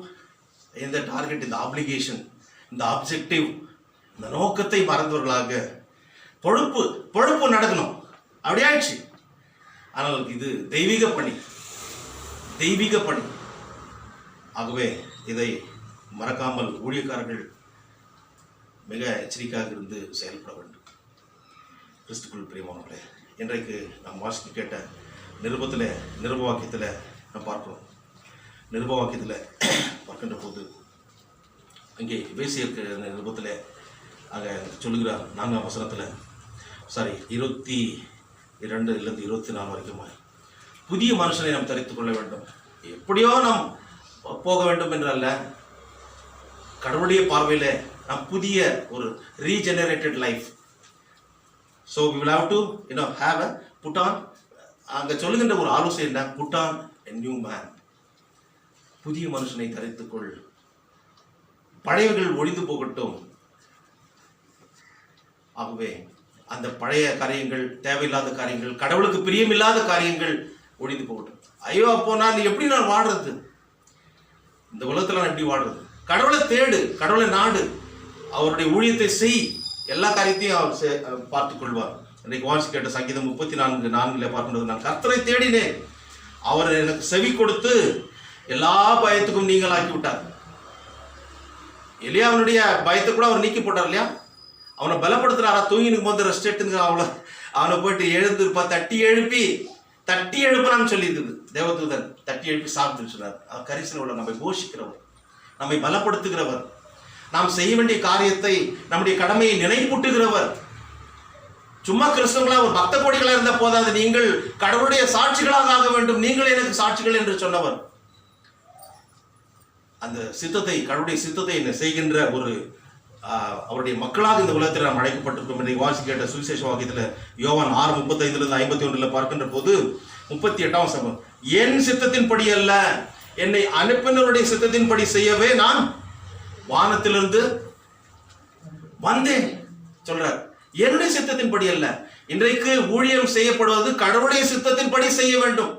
இந்த டார்கெட், இந்த ஆப்ளிகேஷன், இந்த ஆப்ஜெக்டிவ், இந்த நோக்கத்தை மறந்தவர்களாக பொழுப்பு நடக்கணும், அப்படி ஆயிடுச்சு. ஆனால் இது தெய்வீக பணி. ஆகவே இதை மறக்காமல் ஊழியக்காரர்கள் மிக எச்சரிக்கையாக இருந்து செயல்பட வேண்டும். கிறிஸ்துக்குள் பிரியமானவர்களே, இன்றைக்கு நாம் வாசிக்க கேட்ட நிருப வாக்கியத்தில் நாம் பார்க்கிறோம். நிருப வாக்கியத்தில் பார்க்கின்ற போது அங்கே எபேசியர் நிருபத்தில் அங்கே சொல்லுகிறார் 4ஆம் வசனத்தில் 22 24 வரைக்கும், புதிய மனுஷனை நாம் தரித்துக் கொள்ள வேண்டும். எப்படியோ நாம் போக வேண்டும் என்றல்ல, கடவுளுடைய பார்வையில் நாம் புதிய ஒரு regenerated life. So we will have to have a put on. அங்கே சொல்லுகின்ற ஒரு ஆலோசனை என்ன? put on a new man. புதிய மனுஷனை தரித்துக்கொள், பழையவர்கள் ஒழிந்து போகட்டும். ஆகவே அந்த பழைய காரியங்கள், தேவையில்லாத காரியங்கள், கடவுளுக்கு பிரியமில்லாத காரியங்கள் ஒழிந்து போகட்டும். ஐயோ, அப்போ நான் எப்படி நான் வாடுறது? இந்த உலகத்தில் நான் எப்படி வாடுறது? கடவுளை தேடு, கடவுளை நாடு, அவருடைய ஊழியத்தை செய், எல்லா காரியத்தையும் அவர் பார்த்துக் கொள்வார். இன்றைக்கு வாசி கேட்ட சங்கீதம் 34:4 பார்க்கின்றது, நான் கர்த்தரை தேடினேன், அவர் எனக்கு செவி கொடுத்து எல்லா பயத்துக்கும் நீங்கள் ஆக்கி விட்டார். எலியாவனுடைய பயத்தை கூட அவர் நீக்கி போட்டார் இல்லையா? அவனை பலப்படுத்துறாரா? தூங்கினுக்கு போது ரெஸ்ட் எடுத்துங்க, அவனை போயிட்டு எழுந்திருப்பா, தட்டி எழுப்பினான்னு சொல்லியிருக்குது தேவதூதன். தட்டி எழுப்பி சாப்பிட்டு சொன்னார். அவர் கரிசனை உள்ள, நம்மை போஷிக்கிறவர், நம்மை பலப்படுத்துகிறவர், நாம் செய்ய வேண்டிய காரியத்தை, நம்முடைய கடமையை நினைப்பூட்டுகிறவர். சும்மா கிறிஸ்தவங்களா ஒரு பக்த கோடிகளா இருந்த போதாது, நீங்கள் கடவுளுடைய சாட்சிகளாக ஆக வேண்டும், நீங்கள் எனக்கு சாட்சிகள் என்று சொன்னவர். அந்த சித்தத்தை, கடவுளுடைய சித்தத்தை செய்கின்ற ஒரு அவருடைய மக்களாக இந்த உலகத்தில் நாம் அழைக்கப்பட்டிருக்கோம். இன்றைக்கு வாசி கேட்ட சுவிசேஷ வாக்கியத்தில் யோவான் 6:35-51 பார்க்கின்ற போது 38ஆம் வசனம், என் சித்தத்தின்படி அல்ல, என்னை அனுப்பினருடைய சித்தத்தின்படி செய்யவே நான் வானத்திலிருந்து வந்தேன் சொல்றார். என்னுடைய சித்தத்தின்படி அல்ல. இன்றைக்கு ஊழியம் செய்யப்படுவது கடவுளுடைய சித்தத்தின்படி செய்ய வேண்டும்.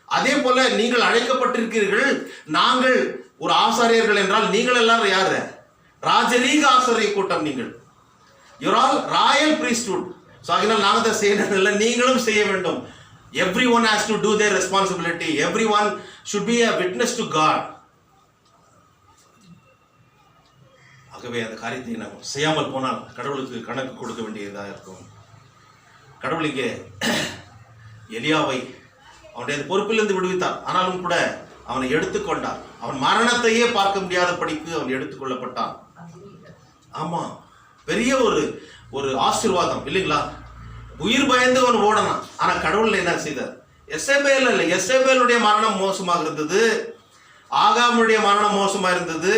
அதே போல நீங்கள் அழைக்கப்பட்டிருக்கிறீர்கள். நாங்கள் ஒரு ஆசாரியர்கள் என்றால் நீங்கள் எல்லாரும் யாரு? ராஜரீக ஆசாரிய கூட்டம். நீங்கள் you all Royal priesthood. So அதனால் நாங்கள் தான் செய்யணும் இல்லை, நீங்களும் செய்ய வேண்டும். Everyone has to do their responsibility. Everyone should be a witness to God. ஆகவே அந்த காரியத்தை நாம் செய்யாமல் போனால் கடவுளுக்கு கணக்கு கொடுக்க வேண்டியதாக இருக்கும். கடவுள் இங்கே எலியாவை அவனுடைய பொறுப்பிலிருந்து விடுவித்தார். ஆனாலும் கூட அவனை எடுத்துக்கொண்டார். அவன் மரணத்தையே பார்க்க முடியாத படிக்கு அவன் எடுத்துக்கொள்ளப்பட்டான். ஆமா, பெரிய ஒரு ஆசீர்வாதம் இல்லைங்களா? உயிர் பயந்து அவன் ஓடனான். ஆனா கடவுள் என்ன செய்தார்? எசபேலுடைய மரணம் மோசமாக இருந்தது, ஆகாமுடைய மரணம் மோசமா இருந்தது,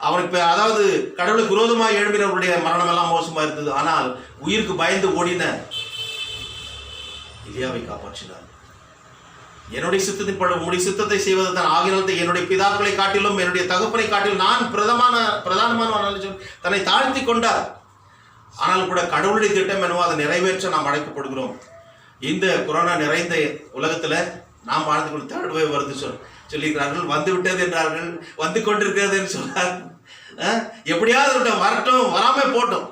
அவனுக்கு அதாவது கடவுளுக்கு விரோதமாக எழும்பினவருடைய மரணம் எல்லாம் மோசமா இருந்தது. ஆனால் உயிருக்கு பயந்து ஓடின எலியாவை காப்பாற்றினார். என்னுடைய சித்தத்தின் பட உங்களுடைய சித்தத்தை செய்வது தான். ஆகினால்தான் என்னுடைய பிதாக்களை காட்டிலும் என்னுடைய தகப்பனை காட்டிலும் நான் பிரதானமான தன்னை தாழ்த்தி கொண்டார். ஆனாலும் கூட கடவுளுடைய திட்டம் என்னவோ அதை நிறைவேற்ற நாம் அழைக்கப்படுகிறோம். இந்த கொரோனா நிறைந்த உலகத்துல நாம் வாழ்ந்து கொண்டு தேர்ட் வேவ் வருது சொல்லியிருக்கிறார்கள். வந்து விட்டது என்றார்கள், வந்து கொண்டிருக்கிறது என்று சொன்னார். எப்படியாவது வரட்டும், வராம போட்டோம்.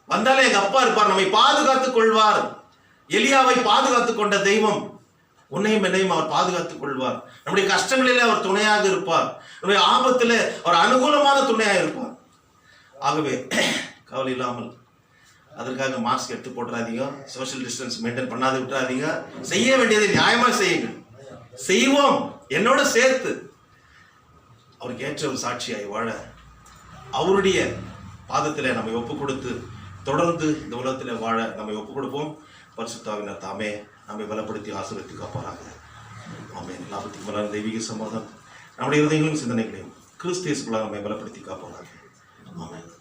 வந்தாலே எங்க அப்பா இருப்பார், நம்மை பாதுகாத்துக் கொள்வார். எலியாவை பாதுகாத்துக் கொண்ட தெய்வம் உன்னையும் என்னையும் அவர் பாதுகாத்துக் கொள்வார். நம்முடைய கஷ்டங்களிலே அவர் துணையாக இருப்பார். நம்முடைய ஆபத்தில் அவர் அனுகூலமான துணையாக இருப்பார். ஆகவே கவலை இல்லாமல் அதற்காக மாஸ்க் எடுத்து போட்டுறாதீங்க, சோஷியல் டிஸ்டன்ஸ் மெயின்டைன் பண்ணாது விட்டுறாதீங்க. செய்ய வேண்டியதை நியாயமாக செய்யுங்கள். செய்வோம், என்னோட சேர்த்து அவருக்கு ஏற்ற ஒரு சாட்சியாய் வாழ அவருடைய பாதத்தில் நம்மை ஒப்பு கொடுத்து தொடர்ந்து இந்த உலகத்தில் வாழ நம்மை ஒப்பு கொடுப்போம். பரிசுத்தாவினர் தாமே நம்மை பலப்படுத்தி ஆசீர்வதித்து காப்பாராக. ஆமென். எல்லாத்துக்கும் மேலான தெய்வீக சமாதானம் நம்முடைய இருதயங்களும் சிந்தனைகளையும் கிறிஸ்து இயேசுக்குள்ளாக நம்மை பலப்படுத்தி காப்பாராக. ஆமென்.